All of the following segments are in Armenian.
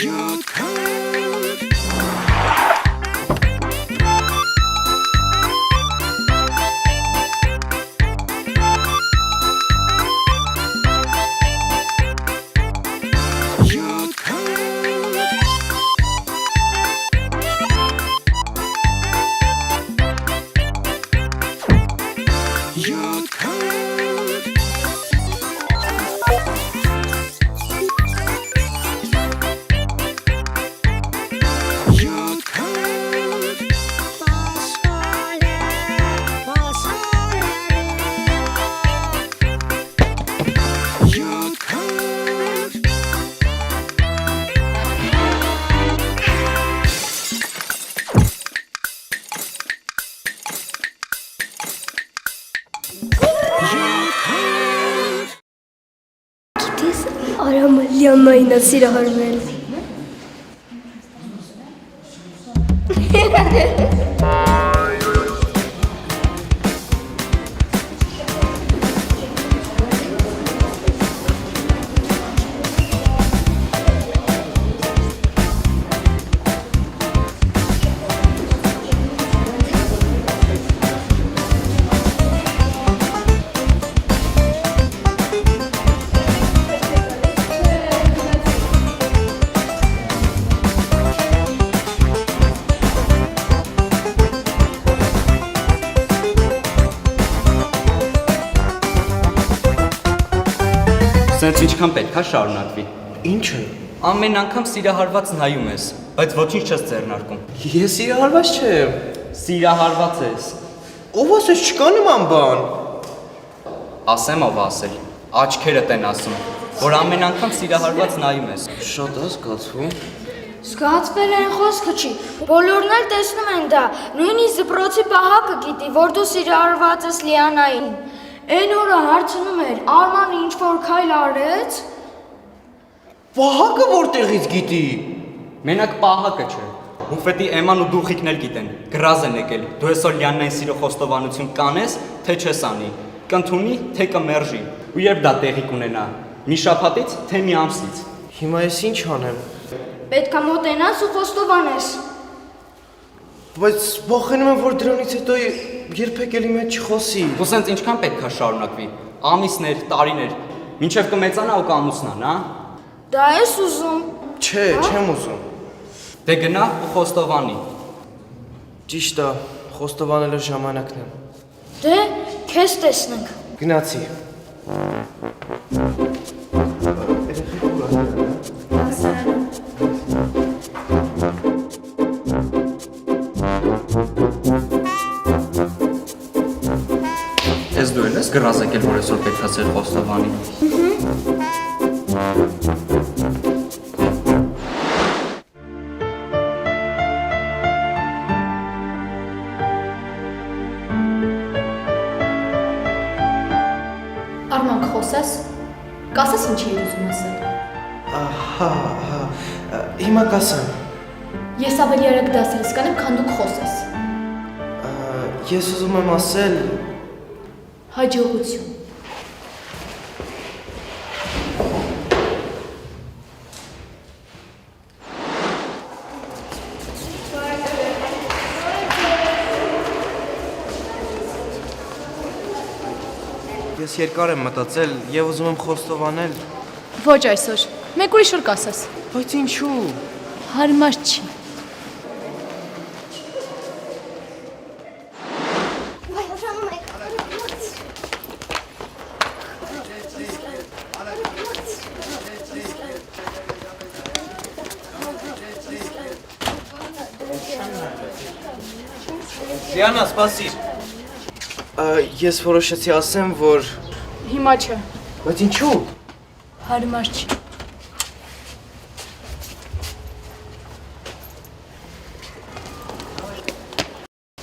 You could. You could. You could. You could. You could. Գիտես Արամալյանն է սիրահարվել։ Սենց ինչքան պետք է շարունակվի։ Ինչը։ Ամեն անգամ սիրահարված նայում ես, բայց ոչինչ չես ձեռնարկում։ Ես սիրահարված չեմ։ Սիրահարված ես։ Ով ասես չկա նման բան։ Ասեմ ով ասել։ Աչքերդ են ասում, որ ամեն անգամ սիրահարված նայում ես։ Շատ է զգացվում։ Զգացվել են խոսքը չի։ Բոլորն էլ տեսնում են դա։ Նույնիսկ դպրոցի պահակը գիտի, որ դու սիրահարված ես Լիանային։ Այն օրը հարցնում էր, Արմանը ինչ-որ քայլ արեց։ Պահակը որտեղից գիտի։ Մենակ պահակը չէ։ Բուֆետի Էման ու դուխիկն էլ գիտեն։ Գրազ են եկել։ Դու այսօր Լիաննային սիրո խոստովանություն կանես, թե չես անի։ Կընդունի, թե կմերժի։ Ու երբ դա տեղի կունենա։ Մի շաբաթից, թե մի ամսից։ Հիմա ես ինչ անեմ։ Պետք է մոտենաս ու խոստովանես։ Բայց վախենում եմ, որ դրանից հետո երբեք էլի մեջ չխոսի։ Ու սենց ինչքան պետք է շարունակվի։ Ամիսներ, տարիներ, մինչև կմեծանա ու կամուսնան, հա։ Դա ես ուզում։ Չէ, չեմ ուզում։ Դե գնա ու խոստովանի։ Ճիշտ է, խոստովանելու ժամանակն է։ Դե, քեզ տեսնենք։ Գնացի։ Ես դու ես գրազ եկել, որ այսօր պետք է ձեր խոստովանի։ Արման կխոսես, կասես ինչի էր ուզում ասել։ Հա, հիմա կասեմ։ Ես ավելի արագ դասերս կանեմ, քան դու կխոսես։ Ես ուզում եմ ասել, Հաջողություն։ ես երկար եմ մտածել եւ ուզում եմ խոստովանել, Ոչ այսօր, մեկ ուրիշ օր կասես։ բայց ինչու։ Հարմար չի։ Լիանա, սպասիր։ Ես որոշեցի ասեմ, որ Հիմա չէ։ բայց ինչու։ Հարմար չի։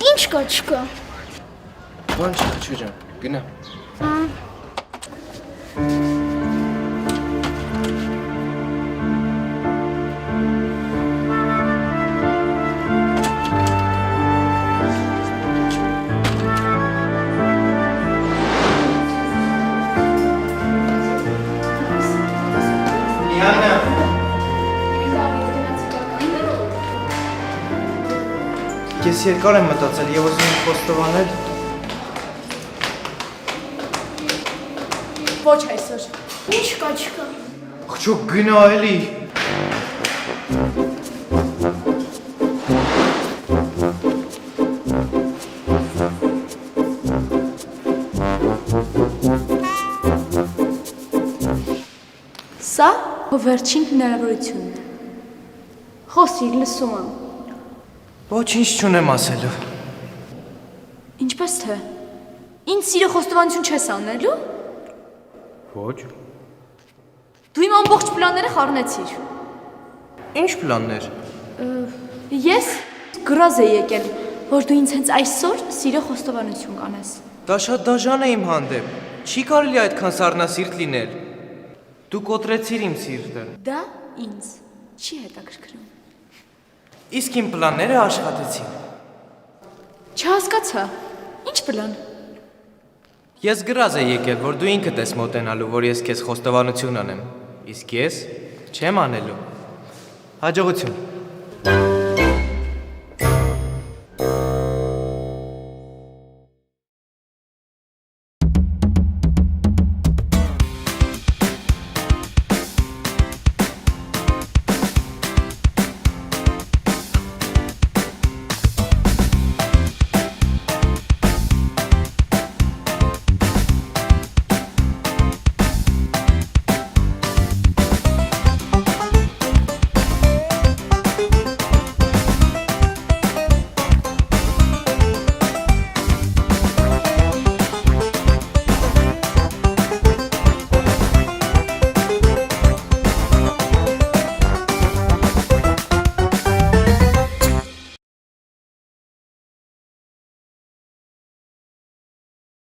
Ինչ կա չկա։ Բան չկա, չուջան, գնա։ Լիանա։ Այդպես երկար եմ մտածել եւ ուզում եմ խոստովանել։ Ոչ այսօր։ Ինչ կա, չկա։ Աղջոք գնա էլի։ Սա քո վերջին հնարավորությունն է։ Խոսիր, լսում եմ։ Ոչինչ չունեմ ասելու։ Ինչպես թե։ Ինձ սիրո խոստովանություն չես անելու։ Ոչ։ Դու իմ ամբողջ պլանները խառնեցիր։ Ինչ պլաններ։ Ես գրազ է եկել, որ դու ինձ հենց այսօր սիրո խոստովանություն կանես։ Դա շատ դաժան է իմ հանդեպ։ Չի կարելի այդքան սառնասիրտ լինել։ Դու կոտրեցիր իմ սիրտը։ Դա ինձ չի հետաքրքրում։ Իսկ իմ պլանները աշխատեցին։ Չհասկացա։ Ինչ պլան։ Ես գրազ է եկել, որ դու ինքդ ես մոտենալու, որ ես քեզ խոստովանություն անեմ։ Իսկ ես չեմ անելու։ Հաջողություն։